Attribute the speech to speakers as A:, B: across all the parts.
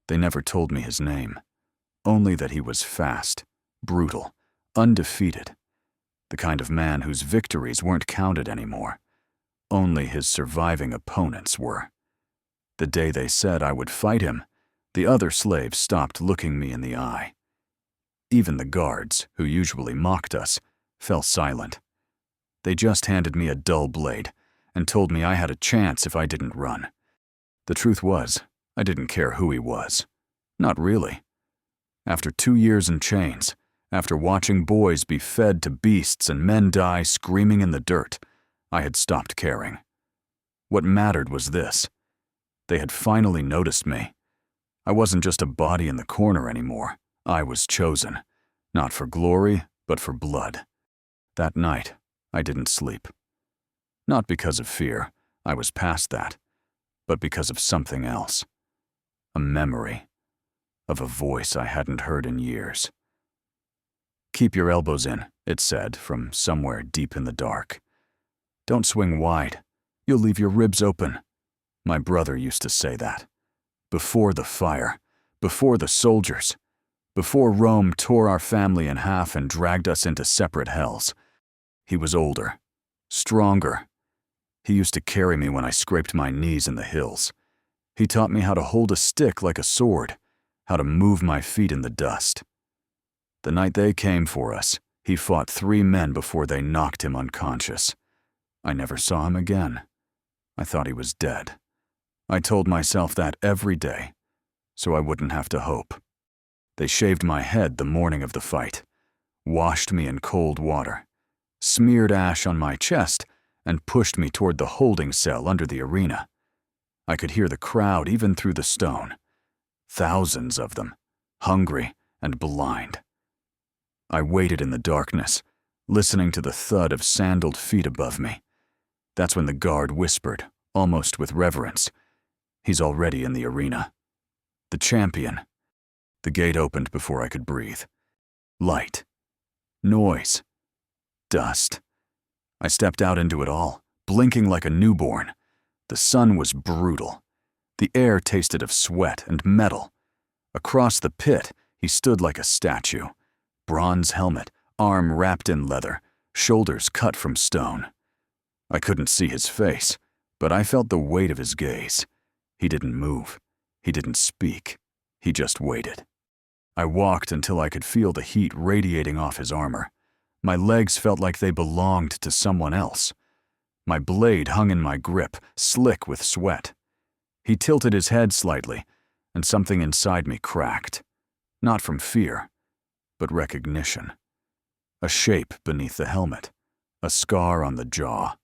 A: They never told me his name, only that he was fast, brutal, undefeated, the kind of man whose victories weren't counted anymore. Only his surviving opponents were. The day they said I would fight him, the other slaves stopped looking me in the eye. Even the guards, who usually mocked us, fell silent. They just handed me a dull blade and told me I had a chance if I didn't run. The truth was, I didn't care who he was. Not really. After 2 years in chains, after watching boys be fed to beasts and men die screaming in the dirt, I had stopped caring. What mattered was this. They had finally noticed me. I wasn't just a body in the corner anymore. I was chosen, not for glory, but for blood. That night, I didn't sleep. Not because of fear, I was past that, but because of something else. A memory of a voice I hadn't heard in years. "Keep your elbows in," it said from somewhere deep in the dark. "Don't swing wide. You'll leave your ribs open." My brother used to say that. Before the fire, before the soldiers, before Rome tore our family in half and dragged us into separate hells. He was older, stronger. He used to carry me when I scraped my knees in the hills. He taught me how to hold a stick like a sword, how to move my feet in the dust. The night they came for us, he fought 3 men before they knocked him unconscious. I never saw him again. I thought he was dead. I told myself that every day, so I wouldn't have to hope. They shaved my head the morning of the fight, washed me in cold water, smeared ash on my chest, and pushed me toward the holding cell under the arena. I could hear the crowd even through the stone. Thousands of them, hungry and blind. I waited in the darkness, listening to the thud of sandaled feet above me. That's when the guard whispered, almost with reverence, "He's already in the arena. The champion." The gate opened before I could breathe. Light. Noise. Dust. I stepped out into it all, blinking like a newborn. The sun was brutal. The air tasted of sweat and metal. Across the pit, he stood like a statue. Bronze helmet, arm wrapped in leather, shoulders cut from stone. I couldn't see his face, but I felt the weight of his gaze. He didn't move. He didn't speak. He just waited. I walked until I could feel the heat radiating off his armor. My legs felt like they belonged to someone else. My blade hung in my grip, slick with sweat. He tilted his head slightly, and something inside me cracked. Not from fear, but recognition. A shape beneath the helmet, a scar on the jaw,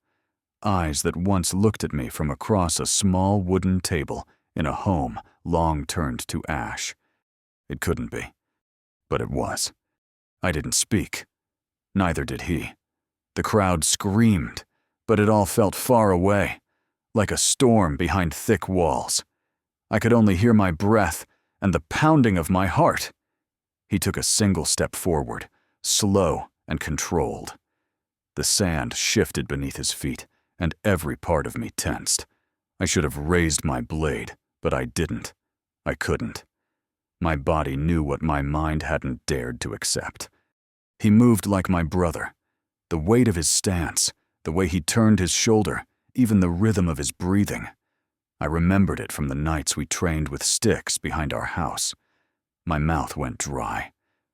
A: eyes that once looked at me from across a small wooden table in a home long turned to ash. It couldn't be, but it was. I didn't speak. Neither did he. The crowd screamed, but it all felt far away, like a storm behind thick walls. I could only hear my breath and the pounding of my heart. He took a single step forward, slow and controlled. The sand shifted beneath his feet, and every part of me tensed. I should have raised my blade, but I didn't. I couldn't. My body knew what my mind hadn't dared to accept. He moved like my brother. The weight of his stance, the way he turned his shoulder, even the rhythm of his breathing. I remembered it from the nights we trained with sticks behind our house. My mouth went dry.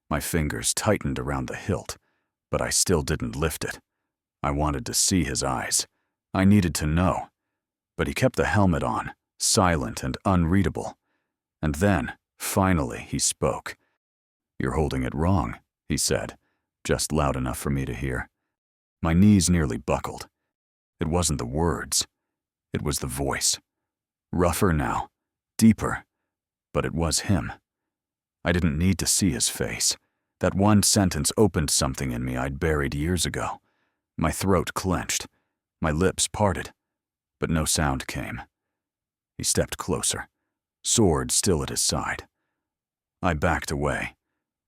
A: My fingers tightened around the hilt, but I still didn't lift it. I wanted to see his eyes. I needed to know. But he kept the helmet on, silent and unreadable. And then, finally, he spoke. "You're holding it wrong," he said, just loud enough for me to hear. My knees nearly buckled. It wasn't the words. It was the voice. Rougher now, deeper, but it was him. I didn't need to see his face. That one sentence opened something in me I'd buried years ago. My throat clenched. My lips parted, but no sound came. He stepped closer, sword still at his side. I backed away,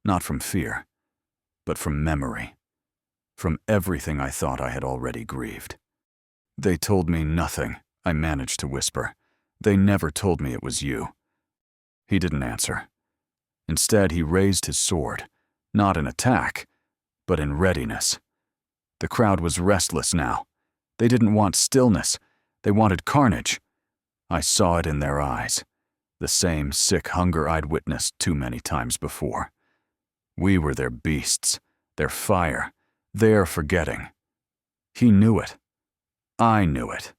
A: not from fear, but from memory, from everything I thought I had already grieved. "They told me nothing," I managed to whisper. "They never told me it was you." He didn't answer. Instead, he raised his sword, not in attack, but in readiness. The crowd was restless now. They didn't want stillness. They wanted carnage. I saw it in their eyes, the same sick hunger I'd witnessed too many times before. We were their beasts, their fire, their forgetting. He knew it. I knew it.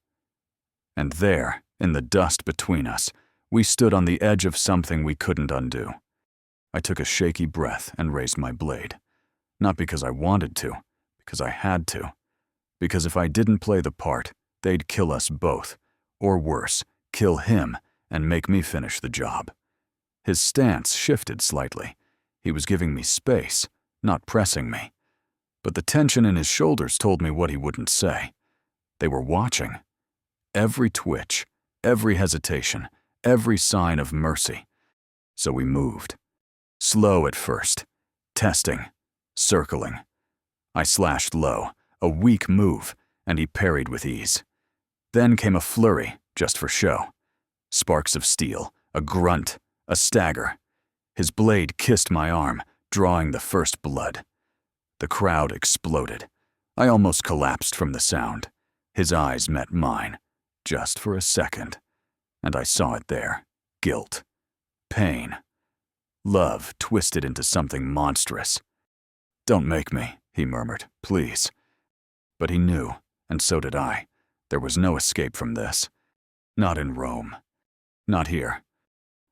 A: And there, in the dust between us, we stood on the edge of something we couldn't undo. I took a shaky breath and raised my blade. Not because I wanted to, because I had to. Because if I didn't play the part, they'd kill us both, or worse, kill him and make me finish the job. His stance shifted slightly. He was giving me space, not pressing me. But the tension in his shoulders told me what he wouldn't say. They were watching. Every twitch, every hesitation, every sign of mercy. So we moved. Slow at first, testing, circling. I slashed low, a weak move, and he parried with ease. Then came a flurry, just for show. Sparks of steel, a grunt, a stagger. His blade kissed my arm, drawing the first blood. The crowd exploded. I almost collapsed from the sound. His eyes met mine, just for a second. And I saw it there. Guilt. Pain. Love twisted into something monstrous. "Don't make me," he murmured, "please." But he knew, and so did I. There was no escape from this. Not in Rome. Not here.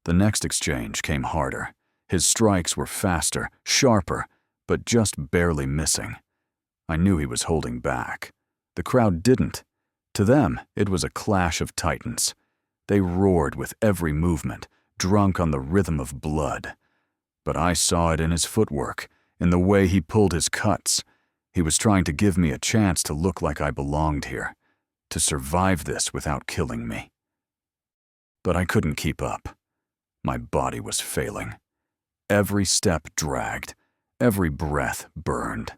A: The next exchange came harder. His strikes were faster, sharper, but just barely missing. I knew he was holding back. The crowd didn't. To them, it was a clash of titans. They roared with every movement, drunk on the rhythm of blood. But I saw it in his footwork, in the way he pulled his cuts. He was trying to give me a chance to look like I belonged here, to survive this without killing me. But I couldn't keep up. My body was failing. Every step dragged, every breath burned.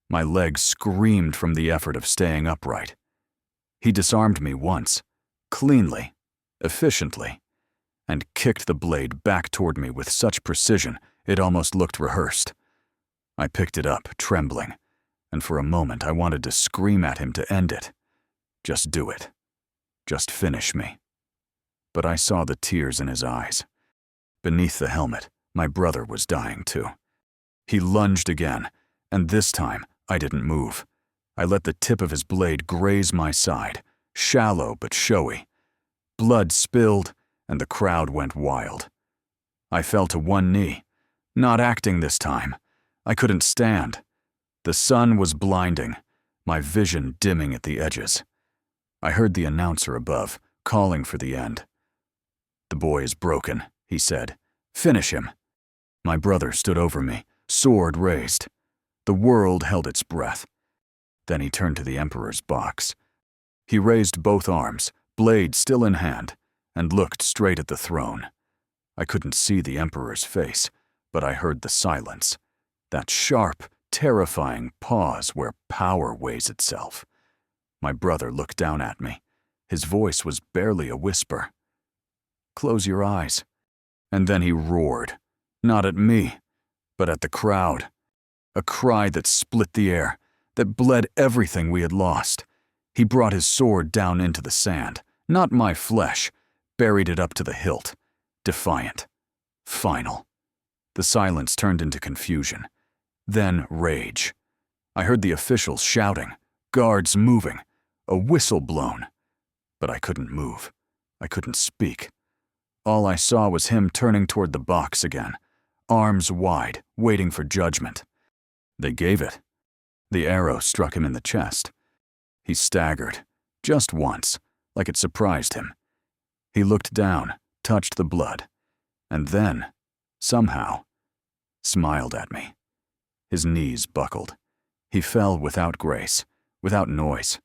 A: My legs screamed from the effort of staying upright. He disarmed me once, cleanly, efficiently, and kicked the blade back toward me with such precision it almost looked rehearsed. I picked it up, trembling, and for a moment I wanted to scream at him to end it. Just do it. Just finish me. But I saw the tears in his eyes. Beneath the helmet, my brother was dying too. He lunged again, and this time I didn't move. I let the tip of his blade graze my side, shallow but showy. Blood spilled, and the crowd went wild. I fell to one knee, not acting this time. I couldn't stand. The sun was blinding, my vision dimming at the edges. I heard the announcer above, calling for the end. "The boy is broken," he said. "Finish him." My brother stood over me, sword raised. The world held its breath. Then he turned to the Emperor's box. He raised both arms, blade still in hand, and looked straight at the throne. I couldn't see the Emperor's face, but I heard the silence, that sharp, terrifying pause where power weighs itself. My brother looked down at me. His voice was barely a whisper. "Close your eyes." And then he roared, not at me, but at the crowd. A cry that split the air, that bled everything we had lost. He brought his sword down into the sand, not my flesh, buried it up to the hilt. Defiant. Final. The silence turned into confusion. Then rage. I heard the officials shouting, guards moving, a whistle blown. But I couldn't move. I couldn't speak. All I saw was him turning toward the box again, arms wide, waiting for judgment. They gave it. The arrow struck him in the chest. He staggered, just once, like it surprised him. He looked down, touched the blood, and then, somehow, smiled at me. His knees buckled. He fell without grace, without noise.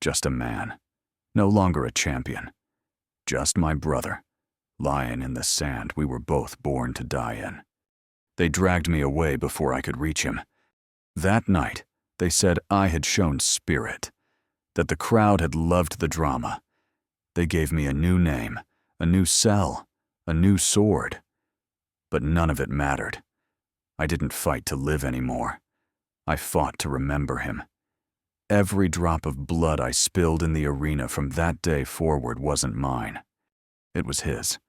A: Just a man, no longer a champion. Just my brother, lying in the sand we were both born to die in. They dragged me away before I could reach him. That night, they said I had shown spirit, that the crowd had loved the drama. They gave me a new name, a new cell, a new sword. But none of it mattered. I didn't fight to live anymore. I fought to remember him. Every drop of blood I spilled in the arena from that day forward wasn't mine. It was his.